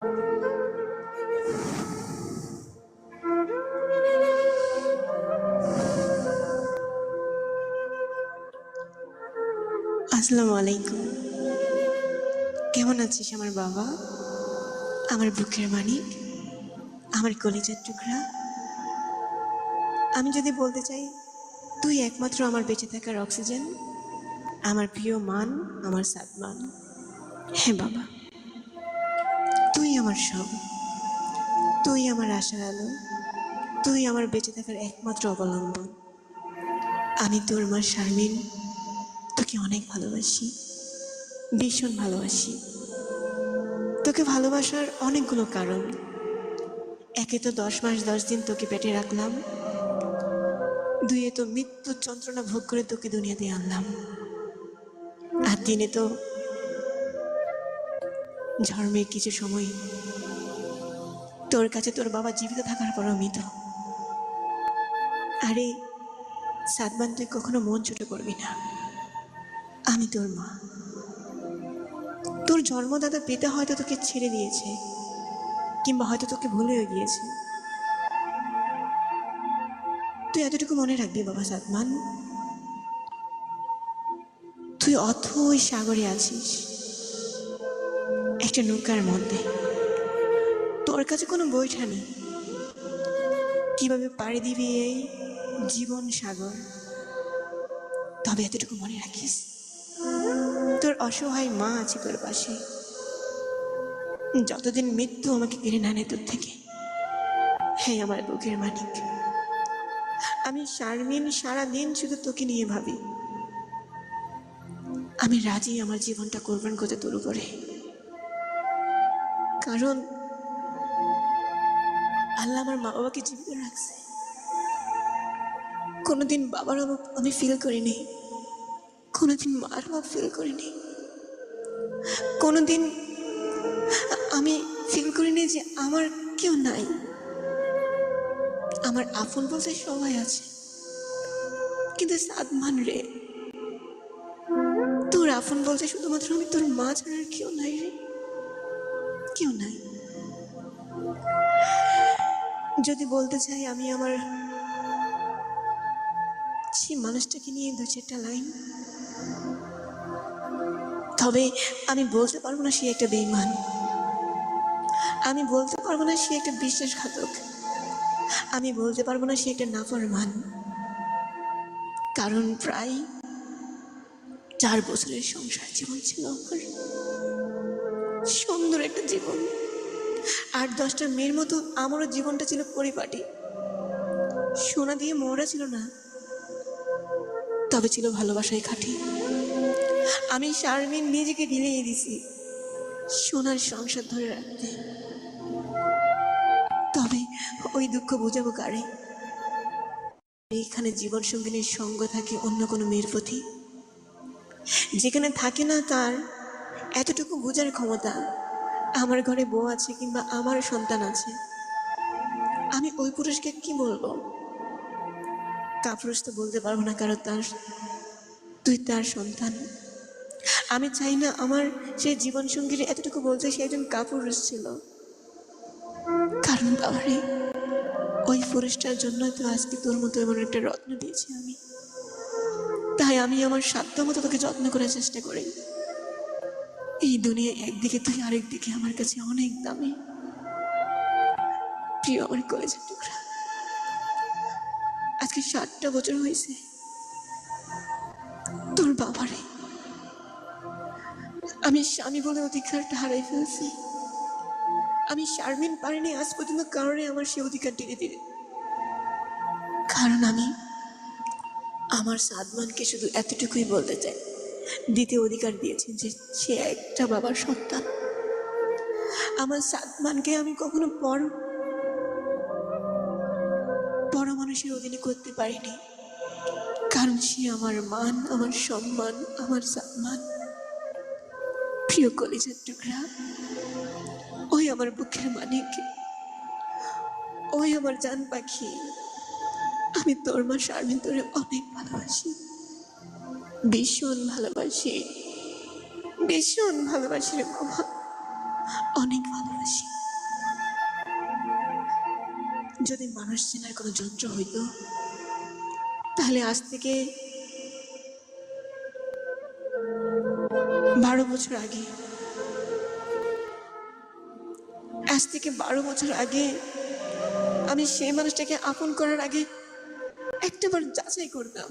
আসসালামু আলাইকুম। কেমন আছিস আমার বাবা, আমার বুকের মানিক, আমার কলিজার টুকরা? আমি যদি বলতে চাই, তুই একমাত্র আমার বেঁচে থাকার অক্সিজেন, আমার প্রিয় মান, আমার সাদমান। হ্যাঁ বাবা, তুই আমার সব, তুই আমার আশার আলো, তুই আমার বেঁচে থাকার একমাত্র অবলম্বন। আমি তোর মা শারমিন, তোকে অনেক ভালোবাসি, ভীষণ ভালোবাসি। তোকে ভালোবাসার অনেকগুলো কারণ। একে তো 10 মাস 10 দিন তোকে পেটে রাখলাম, দুইয়ে তো মৃত্যুর যন্ত্রণা ভোগ করে তোকে দুনিয়াতে আনলাম, আর দিনে তো ঝড়মের কিছু সময় তোর কাছে তোর বাবা জীবিত থাকার পরও মৃত। আরে সাদমান, তুই কখনো মন ছোট করবি না। আমি তোর মা। তোর জন্মদাতা পিতা হয়তো তোকে ছেড়ে দিয়েছে, কিংবা হয়তো তোকে ভুলেও গিয়েছে। তুই এতটুকু মনে রাখবি বাবা সাদমান, তুই অথই সাগরে আছিস, একটা নৌকার মধ্যে। তোর কাছে কোনো বৈঠা নেই, কিভাবে পাড়ি দিবি এই জীবন সাগর। তবে এতটুকু মনে রাখিস, তোর অসহায় মা আছে তোর পাশে, যতদিন মৃত্যু আমাকে কেড়ে না নেয় তোর থেকে। হ্যাঁ আমার বুকের মানিক, আমি শারমিন সারাদিন শুধু তোকে নিয়ে ভাবি। আমি রাজি আমার জীবনটা কোরবান করতে তোর উপরে, কারণ আল্লাহ আমার মা বাবাকে জীবিত রাখছে। কোনোদিন বাবার অভাব আমি ফিল করিনি, কোনোদিন মার অভাব ফিল করিনি, কোনোদিন আমি ফিল করিনি যে আমার কেউ নাই। আমার আপন বলতে সবাই আছে, কিন্তু সাদমান রে, তোর আপন বলতে শুধুমাত্র আমি তোর মা ছাড়া আর কেউ নাই রে, কেউ নাই। যদি বলতে চাই আমি আমার সেই মানুষটাকে নিয়ে 2-4টা লাইন, তবে আমি বলতে পারবো না সে একটা বেঈমান, আমি বলতে পারবো না সে একটা বিশ্বাসঘাতক, আমি বলতে পারবো না সে একটা নাফরমান। কারণ প্রায় 4 বছরের সংসার জীবন ছিল আমার, সুন্দর একটা জীবন। 8-10টা মেয়ের মতো আমারও জীবনটা ছিল পরিপাটি, সোনা দিয়ে মোড়া ছিল না, তবে ছিল ভালোবাসায় খাঁটি। আমি শারমিন নিজেকে ঢিলিয়ে দিছি সোনার সংসার ধরে রাখতে, তবে ওই দুঃখ বুঝাবো কারে? এইখানে জীবন সঙ্গিনীর সঙ্গ থাকে অন্য কোনো মেয়ের প্রতি, যেখানে থাকে না তার এতটুকু বোঝার ক্ষমতা আমার ঘরে বউ আছে কিংবা আমার সন্তান আছে। আমি ওই পুরুষকে কি বলবো? কাপুরুষ তো বলতে পারবো না, কারণ তুই তার সন্তান। আমি চাই না আমার সেই জীবন সঙ্গীর এতটুকু বলতে সে একজন কাপুরুষ ছিল, কারণ বাবারে ওই পুরুষটার জন্য তো আজকে তোর মতো এমন একটা রত্ন দিয়েছি আমি। তাই আমি আমার সাধ্য মতো তোকে যত্ন করার চেষ্টা করি। এই দুনিয়ায় একদিকে তুই, আরেক দিকে আমার কাছে অনেক দামি। প্রিয় আমার কলেজের টুকরা, আজকে 7টা বছর হয়েছে তোর বাবারে আমি স্বামী বলে অধিকারটা হারাই ফেলছি। আমি শারমিন পারিনি আজ পর্যন্ত কারণে আমার সে অধিকার দিতে দিতে, কারণ আমি আমার সাদমানকে শুধু এতটুকুই বলতে চাই, দ্বিতীয় অধিকার দিয়েছেন যে সে একটা বাবার সন্তান। আমার সাদমানকে আমি কখনো বড় মানুষের অধীনে করতে পারিনি, কারণ সে আমার মান, আমার সম্মান, আমার সাদমান। প্রিয় কলিজার টুকরা, ওই আমার বুকের মানিক, ওই আমার জান পাখি, আমি তোর মা শারমিন তোরে অনেক ভালোবাসি, ভীষণ ভালোবাসি, ভীষণ ভালোবাসি রে বাবা। অনেক ভালোবাসি। যদি মানুষ চেনার কোনো যন্ত্র হইতো, তাহলে আজ থেকে 12 বছর আগে আমি সেই মানুষটাকে আপন করার আগে একটাবার যাচাই করতাম,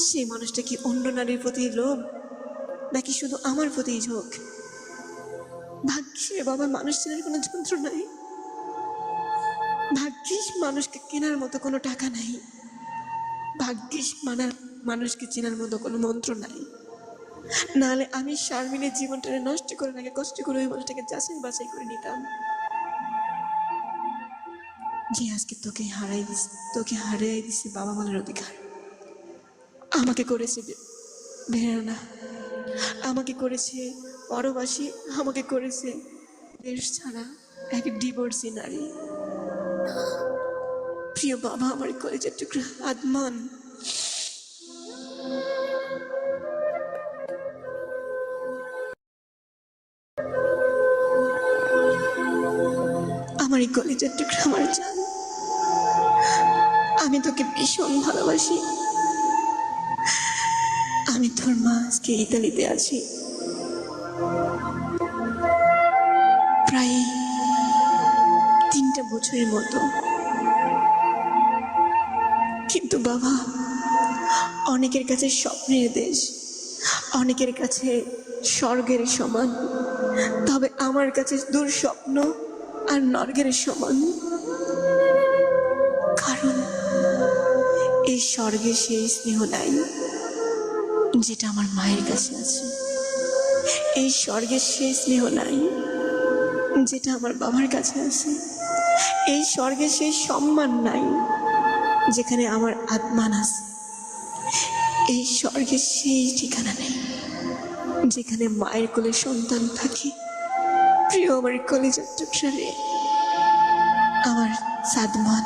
সেই মানুষটা কি অন্য নারীর প্রতি লোভ, নাকি শুধু আমার প্রতি ঝোঁক। ভাগ্যিস রে বাবা, মানুষ চেনার কোনো যন্ত্র নাই। ভাগ্যিস মানুষকে কেনার মতো কোনো টাকা নাই। ভাগ্যিস মানুষকে চেনার মতো কোনো মন্ত্র নাই। নাহলে আমি শারমিনের জীবনটাকে নষ্ট করে নাকি কষ্ট করে ওই মানুষটাকে যাচাই বাছাই করে নিতাম। যে আজকে তোকে হারাই দিছে বাবা বলার অধিকার। আমাকে করেছে বেহানা, আমাকে করেছে পরবাসী, আমাকে করেছে দেশ ছাড়া এক ডিভোর্সি নারী। প্রিয় বাবা, আমার কলেজের টুকরা আদমান, আমার এই কলেজের টুকরা, আমার জান, আমি তোকে ভীষণ ভালোবাসি। আমি তোর মা, আজকে ইতালিতে আছি, প্রায় 3টা বছরের মতো। কিন্তু বাবা, অনেকের কাছে স্বপ্নের দেশ, অনেকের কাছে স্বর্গের সমান, তবে আমার কাছে দুঃস্বপ্ন আর নরকের সমান। কারণ এই স্বর্গে সেই স্নেহ নাই যেটা আমার মায়ের কাছে আছে। এই স্বর্গের সেই স্নেহ নাই যেটা আমার বাবার কাছে আছে। এই স্বর্গে সেই সম্মান নাই যেখানে আমার আত্মান আছে। এই স্বর্গের সেই ঠিকানা নেই যেখানে মায়ের কোলে সন্তান থাকে। প্রিয় আমার কলেজের টুকরা রে, আমার সাদমান,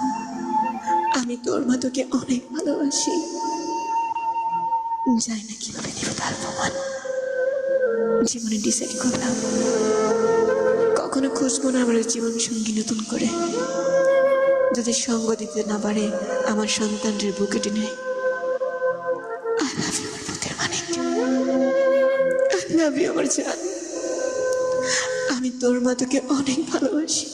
আমি তোর মা তোকে অনেক ভালোবাসি। যাই না কিভাবে দিব তার প্রমাণ। জীবনে ডিসাইড করলাম কখনো খুঁজবো না আমার জীবন সঙ্গী নতুন করে। যদি সঙ্গ দিতে না পারে আমার সন্তানদের বুকে টেনে, আই লাভ ইউ আমার বুকের মানিক, আই লাভ ইউ আমার জান। আমি তোর মা তোকে অনেক ভালোবাসি।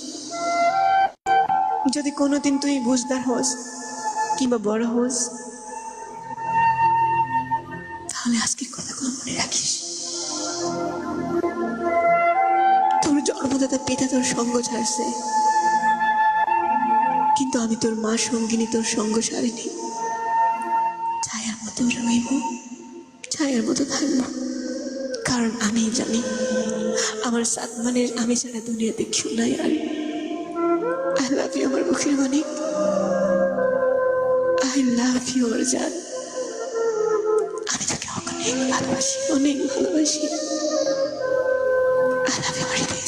যদি কোনোদিন তুই বুঝদার হোস কিংবা বড় হোস, তাহলে আজকের কথাগুলো মনে রাখিস। তোর জন্মদাতা পিতা তোর সঙ্গ ছাড়ছে, কিন্তু আমি তোর মা সঙ্গিনী, তোর সঙ্গ ছাড়িনি। ছায়ার মতো রইব, ছায়ার মতো থাকবো, কারণ আমি জানি আমার সাদমানের আমি ছাড়া দুনিয়াতে কেউ নাই। আর আই লাভ ইউ আমার বুকের মানিক, আই লাভ ইউ আমার জান। আমি তোকে অনেক ভালোবাসি, অনেক ভালোবাসি। আই লাভ ইউ আমার হৃদয়।